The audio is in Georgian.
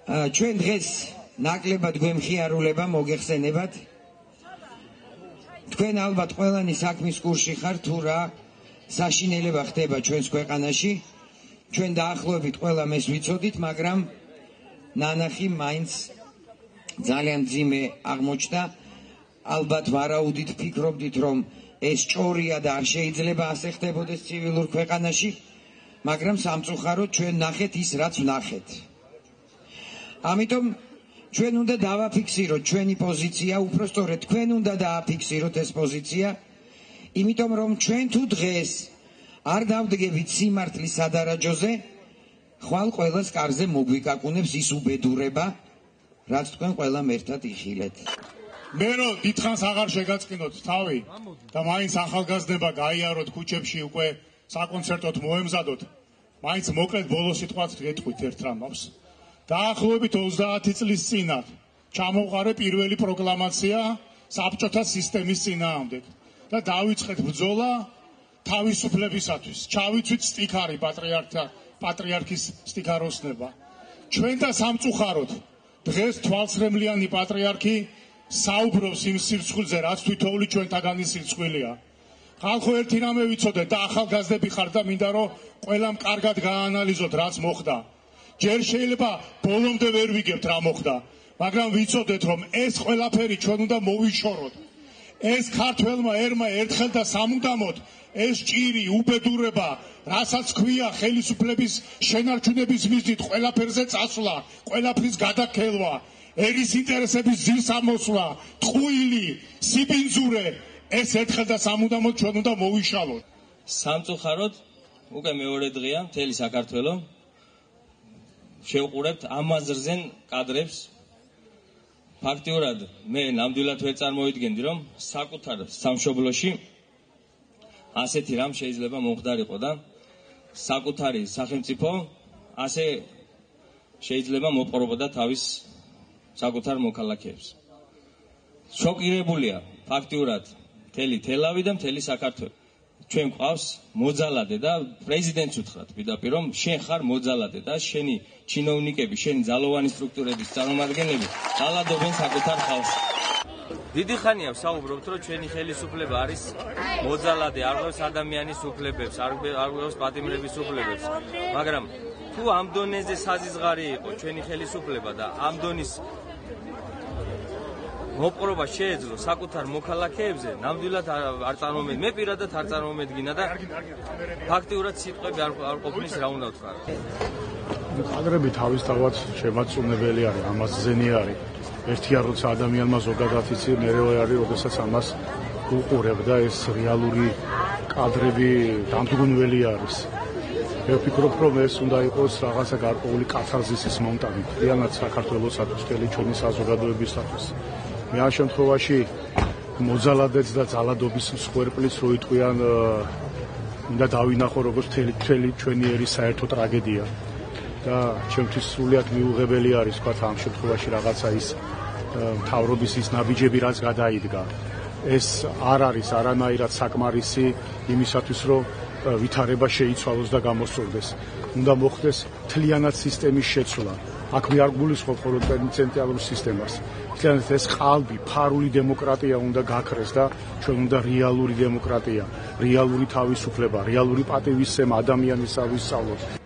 ჩვენ დღეს ნაკლებად გვემხიარულება მოგეხსენებათ. თქვენ ალბათ ყველანი საქმის კურსში ხართ თუ რა საშინელება ხდება ჩვენს ქვეყანაში. ჩვენ დაახლოებით ყველა მეს ვიცოდით, მაგრამ ნანახი მაინც ძალიან მძიმე აღმოჩნდა. ალბათ ვარაუდით ფიქრობდით, რომ ეს ჭორია და არ შეიძლება ასე ხდებოდეს ცივილურ ქვეყანაში, მაგრამ სამწუხაროდ ჩვენ ნახეთ ის, რაც ვნახეთ. ამიტომ ჩვენ უნდა დავაფიქსიროთ ჩვენი პოზიცია, უпростоრედ თქვენ უნდა დააფიქსიროთ ეს პოზიცია, იმიტომ რომ ჩვენ თუ დღეს არ დავდგებით სიმართლის სადარაჯოზე, ხვალ ყველას კარზე მოგვიკაკუნებს ის უბედურება, რაც თქვენ ყველამ ერთად იხილეთ. მე რომ დიდხანს აღარ შეგაწყინოთ თავი და მაინც ახალგაზრდება გაიაროთ ქუჩებში უკვე საკონცერტოდ მოემზადოთ, მაინც მოკლედ ბოლოს სიტყვაც გეტყვით ერთ რამავს. დაახლოებით 30 წლის წინათ ჩამოვყარე პირველი პროკლამაცია საბჭოთა სისტემის წინააღმდეგ და დავიწყეთ ბრძოლა თავისუფლებისათვის. ჩავიცვით სტიქარი პატრიარქის სტიქაროსნება. ჩვენ და სამწუხაროდ დღეს თვალსრემლიანი პატრიარქი საუბრობს იმ სირცხვილზე, რაც თვითოული ჩვენთაგანი სირცხვილია. ხალხო ერთი რამე ვიცოდეთ და ახალგაზრდები ხართ და მინდა რომ ყველამ კარგად გაანალიზოთ რაც მოხდა. ჯერ შეიძლება ბოლომდე ვერ ვიგებთ რა მოხდა, მაგრამ ვიცოდეთ რომ ეს ყველაფერი ჩვენ უნდა მოვიშოროთ. ეს ქართველმა ერმა ერთხელ და სამუდამოდ ეს ჭირი, უბედურება, რასაც ქვია ხელისუფლების შენარჩუნების მიზნით ყველაფერზე წასვლა, ყველაფრის გადაქელვა, ერის ინტერესების ძირს ამოსვლა, ტყუილი, სიბინძურე, ეს ერთხელ და სამუდამოდ ჩვენ უნდა მოვიშალოთ. სამწუხაროდ უკვე მეორე დღეა მთელი საქართველო შევყურებთ ამაზრზენ კადრებს. ფაქტიურად მე ნამდვილად ვერ წარმოვიდგენდი, რომ საკუთარ სამშობლოში ასეთი რამ შეიძლება მომხდარიყო და საკუთარი სახელმწიფო ასე შეიძლება მოპყრობოდა თავის საკუთარ მოქალაქეებს. შოკირებულია ფაქტიურად მთელი თელავი და მთელი საქართველო. ჩვენ ყავს მოძალადე და პრეზიდენტს უთხრათ პირდაპირ, რომ შენ ხარ მოძალადე და შენი ჩინოვნიკები, შენი ძალოვანი სტრუქტურების წარმომადგენლები ძალადობენ საკუთარ ხალხს. დიდი ხანია ვსაუბრობთ, რომ ჩვენი ხელისუფლება არის მოძალადე, არ გვაქვს ადამიანის უფლებებს, არ გვაქვს პატიმრების უფლებებს, მაგრამ თუ ამ დონეზე საზიზღარი იყო ჩვენი ხელისუფლება და ამ დონის მოპყრობა შეეძლო საკუთარ მოქალაქეებზე, ნამდვილად არ წარმომედგინა. მე პირადად არ წარმომედგინა და ფაქტიურად სიტყვები არ ყოფნის რა უნდა ვთქვა. კადრები თავისთავად შემაწუნებელი არის, ამას ზენი არის. ერთია როცა ადამიანმა ზოგადად იცი, მერე არის, როდესაც ამას უყურებ და ეს რეალური კადრები დამდგუნველი არის. მე ვფიქრობ, რომ ეს უნდა იყოს რაღაცა გარკვეული კათარზისის მომტანი, მთლიანად საქართველოსათვის, მთელი ჩვენი საზოგადოებისათვის. მე ამ შემთხვევაში მოძალადეც და ძალადობის მსხვერპლიც რო იტყვიან, უნდა დავინახო როგორც მთელი ჩვენი ერის საერთო ტრაგედია. და ჩემთვის სრულიად მიუღებელი არის თქვა ამ შემთხვევაში რაღაცა ის მთავრობის ის ნაბიჯები რაც გადაიდგა. ეს არ არის არანაირად საკმარისი იმისათვის, რომ ვითარება შეიცვალოს და გამოსწორდეს. უნდა მოხდეს მთლიანად სისტემის შეცვლა. აქ მე არ გულისხმობ მხოლოდ პენიტენციალურ სისტემას. მთლიანად ეს ყალბი, ფარული დემოკრატია უნდა გაქრეს და ჩვენ უნდა რეალური დემოკრატია, რეალური თავისუფლება, რეალური პატივისცემა ადამიანის ავისწავლოთ.